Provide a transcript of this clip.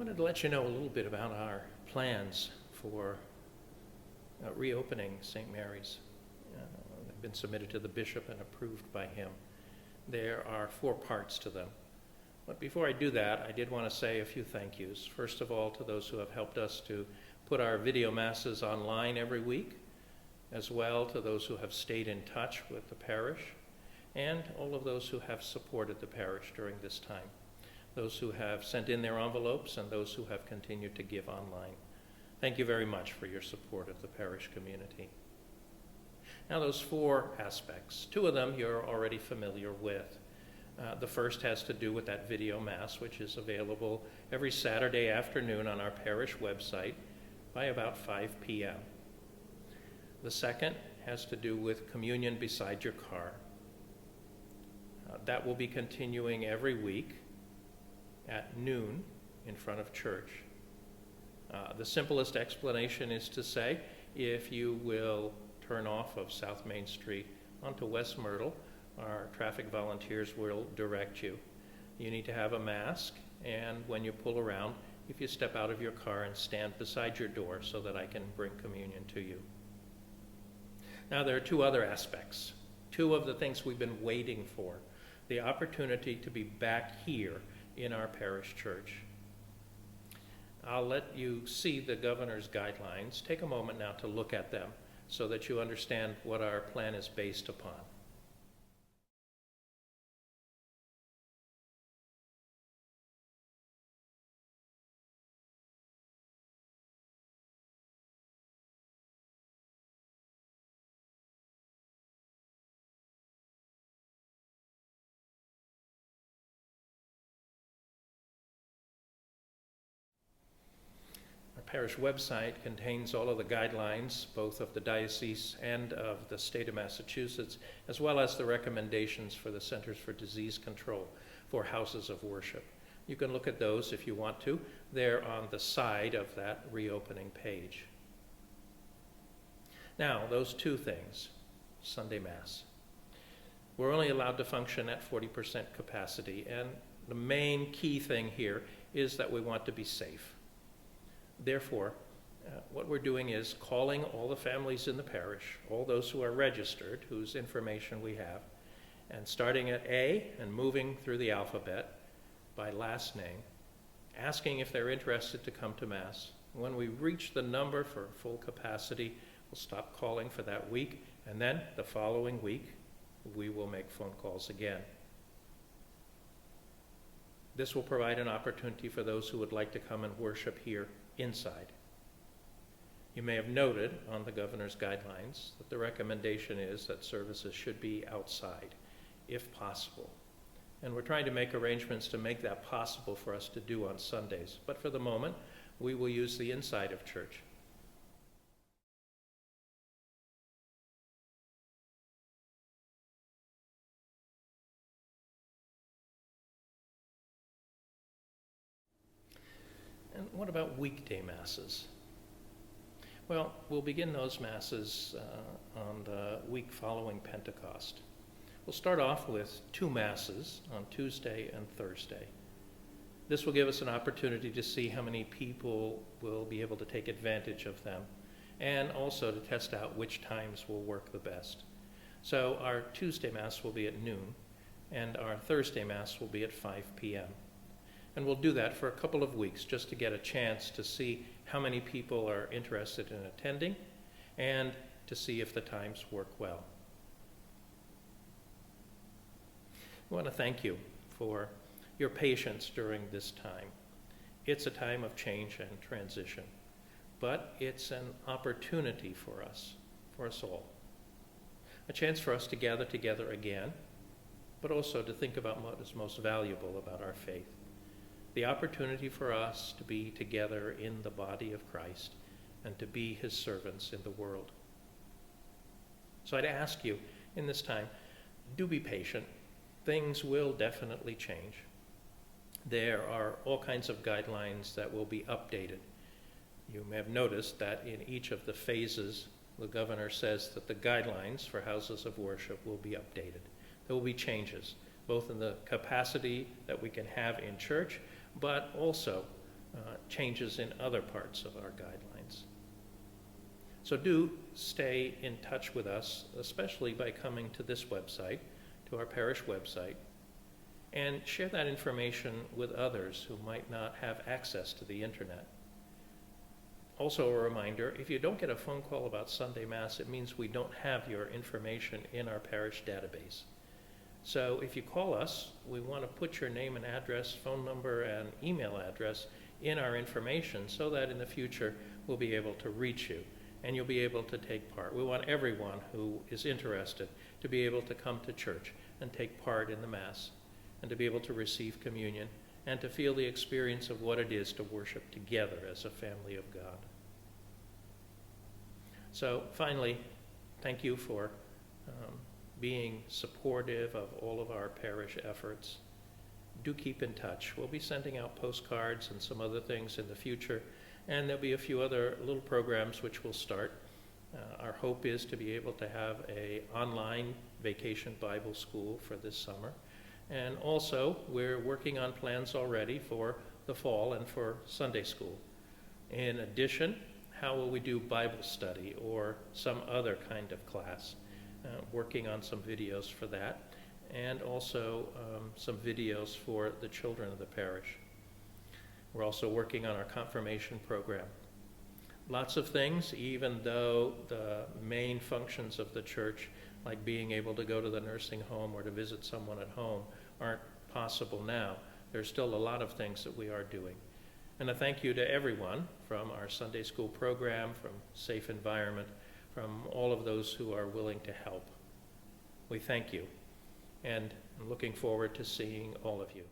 wanted to let you know a little bit about our plans for reopening St. Mary's. They've been submitted to the bishop and approved by him. There are 4 parts to them. But before I do that, I did want to say a few thank yous. First of all, to those who have helped us to put our video masses online every week, as well to those who have stayed in touch with the parish, and all of those who have supported the parish during this time. Those who have sent in their envelopes and those who have continued to give online. Thank you very much for your support of the parish community. Now, those 4 aspects, 2 of them you're already familiar with. The first has to do with that video mass, which is available every Saturday afternoon on our parish website by about 5 p.m. The second has to do with communion beside your car. That will be continuing every week at noon in front of church. The simplest explanation is to say, if you will turn off of South Main Street onto West Myrtle, our traffic volunteers will direct you. You need to have a mask, and when you pull around, if you step out of your car and stand beside your door so that I can bring communion to you. Now, there are 2 other aspects, 2 of the things we've been waiting for. The opportunity to be back here in our parish church. I'll let you see the governor's guidelines. Take a moment now to look at them so that you understand what our plan is based upon. Parish website contains all of the guidelines, both of the diocese and of the state of Massachusetts, as well as the recommendations for the Centers for Disease Control for houses of worship. You can look at those if you want to. They're on the side of that reopening page. Now, those 2 things, Sunday Mass. We're only allowed to function at 40% capacity, and the main key thing here is that we want to be safe. Therefore, what we're doing is calling all the families in the parish, all those who are registered, whose information we have, and starting at A and moving through the alphabet by last name, asking if they're interested to come to Mass. When we reach the number for full capacity, we'll stop calling for that week, and then the following week, we will make phone calls again. This will provide an opportunity for those who would like to come and worship here inside. You may have noted on the governor's guidelines that the recommendation is that services should be outside, if possible. And we're trying to make arrangements to make that possible for us to do on Sundays. But for the moment, we will use the inside of church. And what about weekday masses? Well, we'll begin those masses on the week following Pentecost. We'll start off with 2 masses on Tuesday and Thursday. This will give us an opportunity to see how many people will be able to take advantage of them, and also to test out which times will work the best. So our Tuesday Mass will be at noon, and our Thursday Mass will be at 5 p.m. And we'll do that for a couple of weeks just to get a chance to see how many people are interested in attending and to see if the times work well. I want to thank you for your patience during this time. It's a time of change and transition, but it's an opportunity for us all. A chance for us to gather together again, but also to think about what is most valuable about our faith. The opportunity for us to be together in the body of Christ and to be his servants in the world. So I'd ask you in this time, do be patient. Things will definitely change. There are all kinds of guidelines that will be updated. You may have noticed that in each of the phases, the governor says that the guidelines for houses of worship will be updated. There will be changes, both in the capacity that we can have in church, but also changes in other parts of our guidelines. So do stay in touch with us, especially by coming to this website, to our parish website, and share that information with others who might not have access to the internet. Also a reminder, if you don't get a phone call about Sunday Mass, it means we don't have your information in our parish database. So if you call us, we want to put your name and address, phone number, and email address in our information so that in the future we'll be able to reach you and you'll be able to take part. We want everyone who is interested to be able to come to church and take part in the Mass and to be able to receive communion and to feel the experience of what it is to worship together as a family of God. So finally, thank you for being supportive of all of our parish efforts. Do keep in touch. We'll be sending out postcards and some other things in the future, and there'll be a few other little programs which will start. Our hope is to be able to have an online vacation Bible school for this summer. And also, we're working on plans already for the fall and for Sunday school. In addition, how will we do Bible study or some other kind of class? Working on some videos for that, and also some videos for the children of the parish. We're also working on our confirmation program. Lots of things, even though the main functions of the church, like being able to go to the nursing home or to visit someone at home, aren't possible now. There's still a lot of things that we are doing. And a thank you to everyone from our Sunday school program, from Safe Environment, from all of those who are willing to help. We thank you, and I'm looking forward to seeing all of you.